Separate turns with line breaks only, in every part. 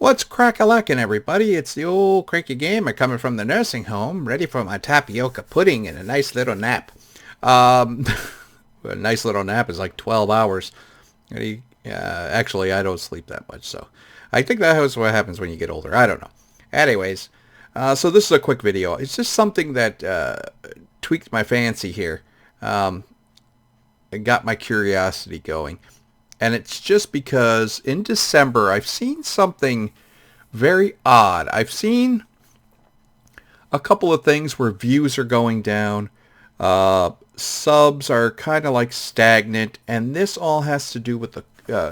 What's crack-a-lackin', everybody? It's the old Cranky Gamer coming from the nursing home, ready for my tapioca pudding and a nice little nap. Um, a nice little nap is like 12 hours. Actually, I don't sleep that much, so I think that is what happens when you get older. I don't know. Anyways, so this is a quick video. It's just something that tweaked my fancy here. It got my curiosity going. And it's just because in December, I've seen something very odd. I've seen a couple of things where views are going down. Subs are kind of like stagnant. And this all has to do with the,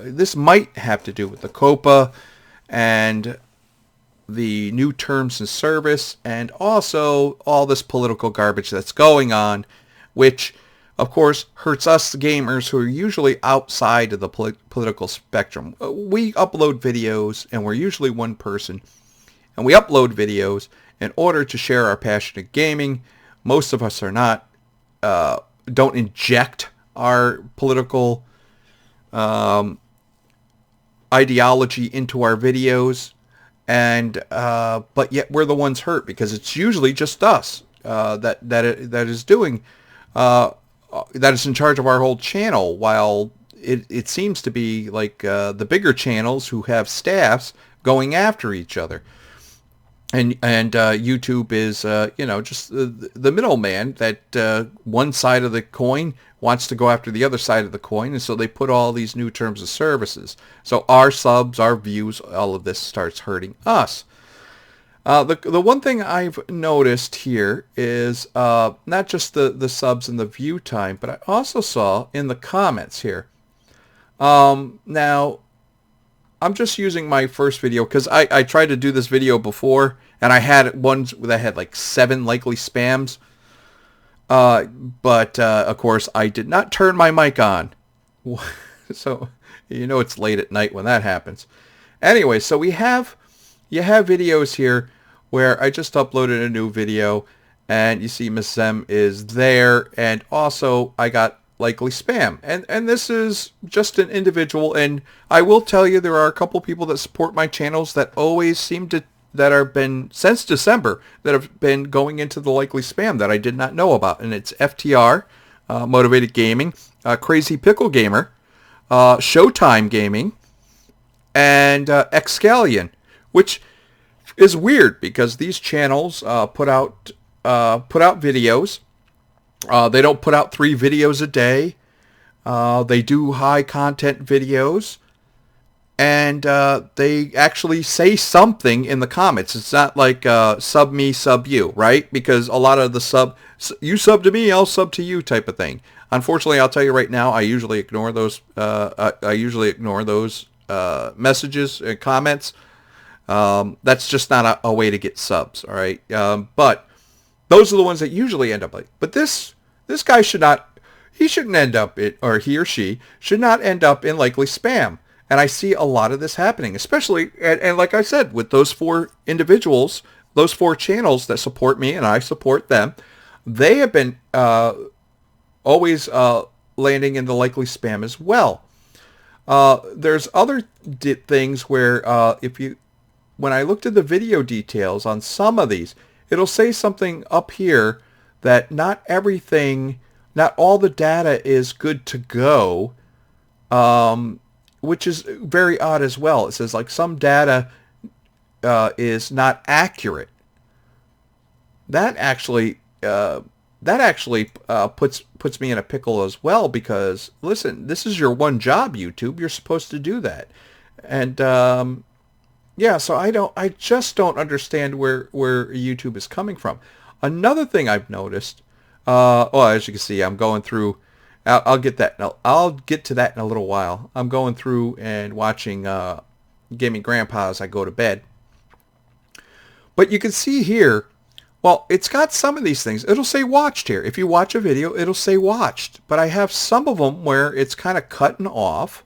this might have to do with the COPA and the new terms of service. And also all this political garbage that's going on, which of course, hurts us gamers who are usually outside of the political spectrum. We upload videos, and we're usually one person, and we upload videos in order to share our passion in gaming. Most of us are not, don't inject our political ideology into our videos, and but yet we're the ones hurt because it's usually just us that is doing. That is in charge of our whole channel, while it seems to be like the bigger channels who have staffs going after each other. And YouTube is, just the middleman that one side of the coin wants to go after the other side of the coin. And so they put all these new terms of services. So our subs, our views, all of this starts hurting us. The one thing I've noticed here is not just the subs and the view time, but I also saw in the comments here. Now, I'm just using my first video because I tried to do this video before, and I had ones that had like 7 likely spams. But of course, I did not turn my mic on. So, it's late at night when that happens. Anyway, so you have videos here where I just uploaded a new video, and you see Miss M is there, and also I got likely spam. And this is just an individual, and I will tell you there are a couple people that support my channels that always seem to, that have been, since December, that have been going into the likely spam that I did not know about. And it's FTR, Motivated Gaming, Crazy Pickle Gamer, Showtime Gaming, and Excalion, which is weird because these channels put out videos. They don't put out 3 videos a day. They do high content videos, and they actually say something in the comments. It's not like sub me, sub you, right? Because a lot of the you sub to me, I'll sub to you type of thing. Unfortunately, I'll tell you right now, I usually ignore those. Messages and comments. That's just not a way to get subs, all right? But those are the ones that usually end up like. But this guy shouldn't end up or he or she should not end up in likely spam. And I see a lot of this happening, especially, and like I said, with those 4 individuals, those 4 channels that support me and I support them, they have been always landing in the likely spam as well. There's other things where when I looked at the video details on some of these, it'll say something up here that not all the data is good to go, which is very odd as well. It says like some data is not accurate. That actually puts me in a pickle as well, because listen, this is your one job, YouTube. You're supposed to do that. And yeah, so I just don't understand where YouTube is coming from. Another thing I've noticed, as you can see, I'm going through. I'll get to that in a little while. I'm going through and watching Gaming Grandpa as I go to bed. But you can see here, well, it's got some of these things. It'll say watched here. If you watch a video, it'll say watched. But I have some of them where it's kind of cutting off.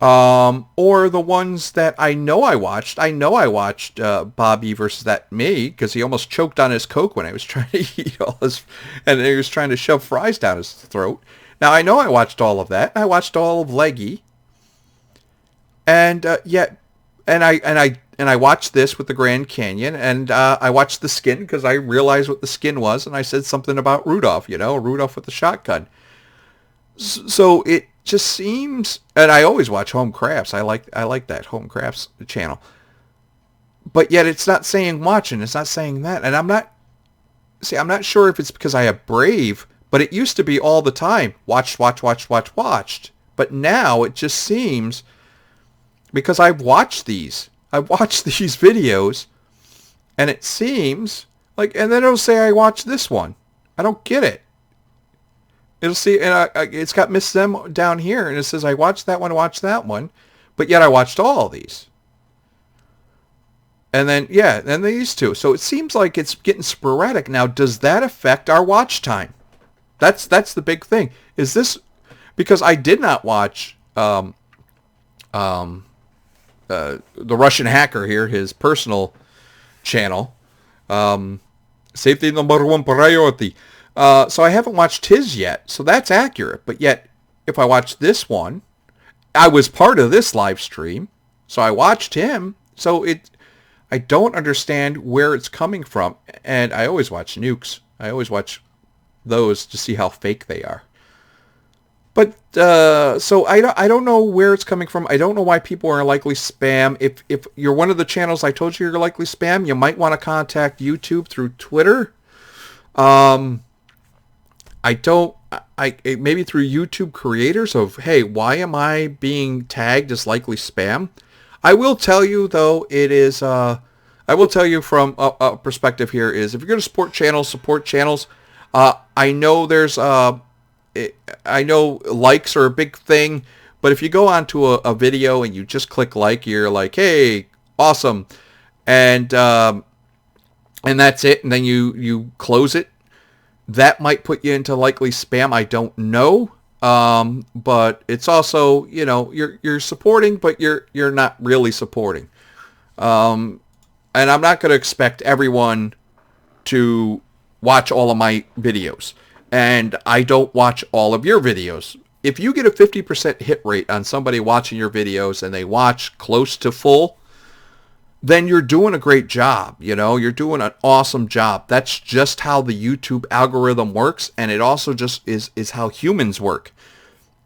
Or the ones that I know I watched. I know I watched Bobby versus that me, because he almost choked on his Coke when I was trying to eat all his, and he was trying to shove fries down his throat. Now I know I watched all of that. I watched all of Leggy, and yet and I watched this with the Grand Canyon, and I watched the skin because I realized what the skin was, and I said something about Rudolph, Rudolph with the shotgun. So it just seems, and I always watch Home Crafts. I like that Home Crafts channel, but yet it's not saying watching. It's not saying that, and I'm not sure if it's because I have Brave, but it used to be all the time watched. But now it just seems, because I've watched these videos, and it seems like, and then it'll say I watched this one. I don't get it. It'll see, and it's got Miss Them down here, and it says I watched that one, but yet I watched all of these. And then, these two. So it seems like it's getting sporadic. Now, does that affect our watch time? That's the big thing. Is this, because I did not watch the Russian hacker here, his personal channel. Safety number one priority. So I haven't watched his yet, so that's accurate. But yet, if I watch this one, I was part of this live stream, so I watched him. So I don't understand where it's coming from. And I always watch nukes. I always watch those to see how fake they are. But so I don't know where it's coming from. I don't know why people are likely spam. If you're one of the channels I told you you're likely spam, you might want to contact YouTube through Twitter. Maybe through YouTube creators of, hey, why am I being tagged as likely spam? I will tell you though, it is. I will tell you from a perspective here is, if you're going to support channels. I know there's I know likes are a big thing, but if you go onto a video and you just click like, you're like, hey, awesome, and that's it, and then you close it, that might put you into likely spam. I don't know, but it's also, you're supporting, but you're not really supporting, and I'm not going to expect everyone to watch all of my videos. And I don't watch all of your videos. If you get a 50% hit rate on somebody watching your videos and they watch close to full, then you're doing a great job. You're doing an awesome job. That's just how the YouTube algorithm works. And it also just is how humans work.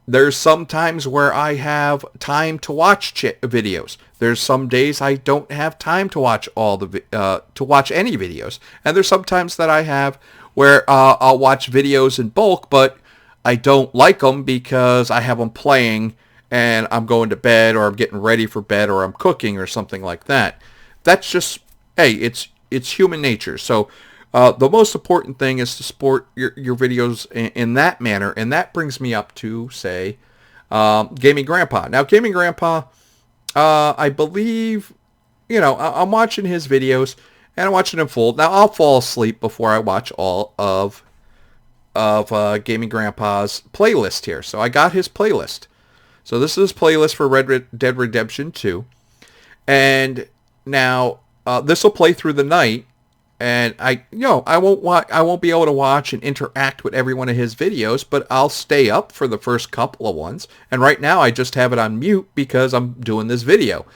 There's some times where I have time to watch videos. There's some days I don't have time to watch to watch any videos. And there's some times that I have where I'll watch videos in bulk, but I don't like them because I have them playing and I'm going to bed, or I'm getting ready for bed, or I'm cooking or something like that. That's just, hey, it's human nature. So the most important thing is to support your videos in that manner, and that brings me up to, say, Gaming Grandpa. Now, Gaming Grandpa, I believe, I'm watching his videos, and I'm watching them full. Now, I'll fall asleep before I watch all of Gaming Grandpa's playlist here. So I got his playlist. So this is his playlist for Red Dead Redemption 2. And now this will play through the night. And I won't be able to watch and interact with every one of his videos, but I'll stay up for the first couple of ones. And right now I just have it on mute because I'm doing this video.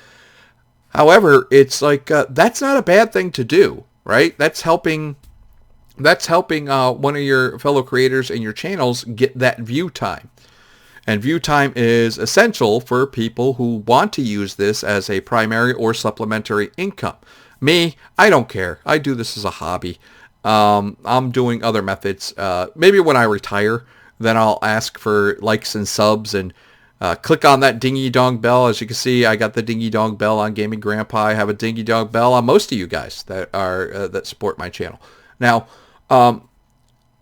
However, it's like, that's not a bad thing to do, right? That's helping one of your fellow creators in your channels get that view time. And view time is essential for people who want to use this as a primary or supplementary income. Me, I don't care. I do this as a hobby. I'm doing other methods. Maybe when I retire, then I'll ask for likes and subs, and click on that dingy-dong bell. As you can see, I got the dingy-dong bell on Gaming Grandpa. I have a dingy-dong bell on most of you guys that are that support my channel. Now,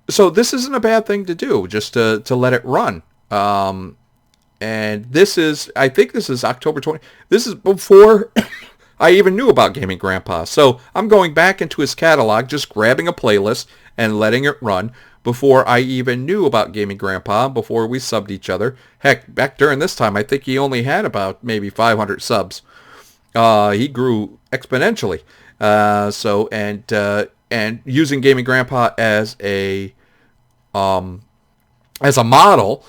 so this isn't a bad thing to do, just to let it run. And this is, I think this is October 20. This is before I even knew about Gaming Grandpa. So I'm going back into his catalog, just grabbing a playlist and letting it run before I even knew about Gaming Grandpa, before we subbed each other. Heck, back during this time, I think he only had about maybe 500 subs. He grew exponentially. And using Gaming Grandpa as a model,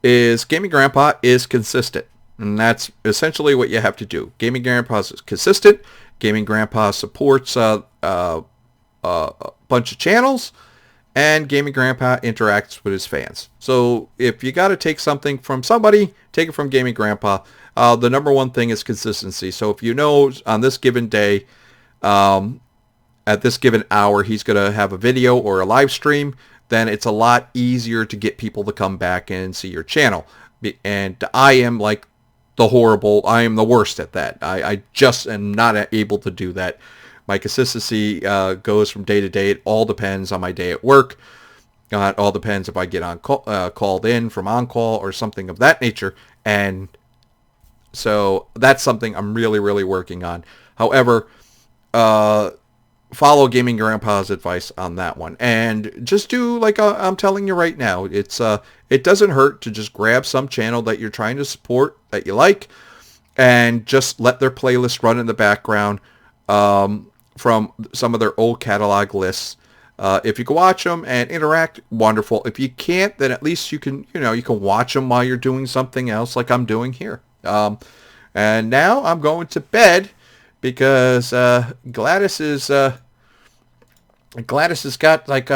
is Gaming Grandpa is consistent. And that's essentially what you have to do. Gaming Grandpa is consistent. Gaming Grandpa supports a bunch of channels, and Gaming Grandpa interacts with his fans. So if you got to take something from somebody, take it from Gaming Grandpa. The number one thing is consistency. So if you know on this given day, at this given hour, he's going to have a video or a live stream, then it's a lot easier to get people to come back and see your channel. And I am like I am the worst at that. I just am not able to do that. My consistency goes from day to day. It all depends on my day at work. It all depends if I get on called in from on-call or something of that nature. And so that's something I'm really, really working on. However, follow Gaming Grandpa's advice on that one. And just do like I'm telling you right now. It doesn't hurt to just grab some channel that you're trying to support that you like and just let their playlist run in the background from some of their old catalog lists. If you can watch them and interact, wonderful. If you can't, then at least you can watch them while you're doing something else like I'm doing here. And now I'm going to bed because Gladys has got like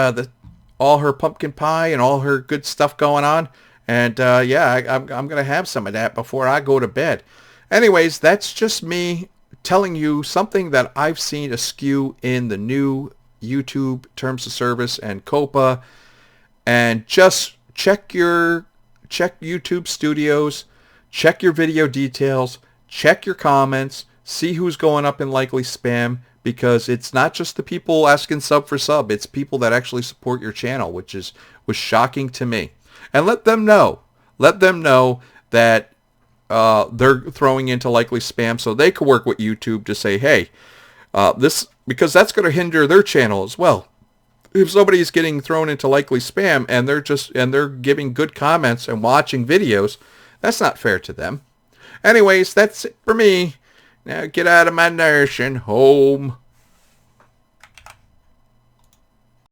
all her pumpkin pie and all her good stuff going on. And I'm going to have some of that before I go to bed. Anyways, that's just me telling you something that I've seen askew in the new YouTube terms of service and COPA. And just check YouTube Studios, check your video details, check your comments, see who's going up in likely spam, because it's not just the people asking sub for sub, it's people that actually support your channel, which was shocking to me. And let them know that they're throwing into likely spam so they can work with YouTube to say, hey, because that's going to hinder their channel as well. If somebody's getting thrown into likely spam and they're giving good comments and watching videos, that's not fair to them. Anyways, that's it for me. Now get out of my nursing home.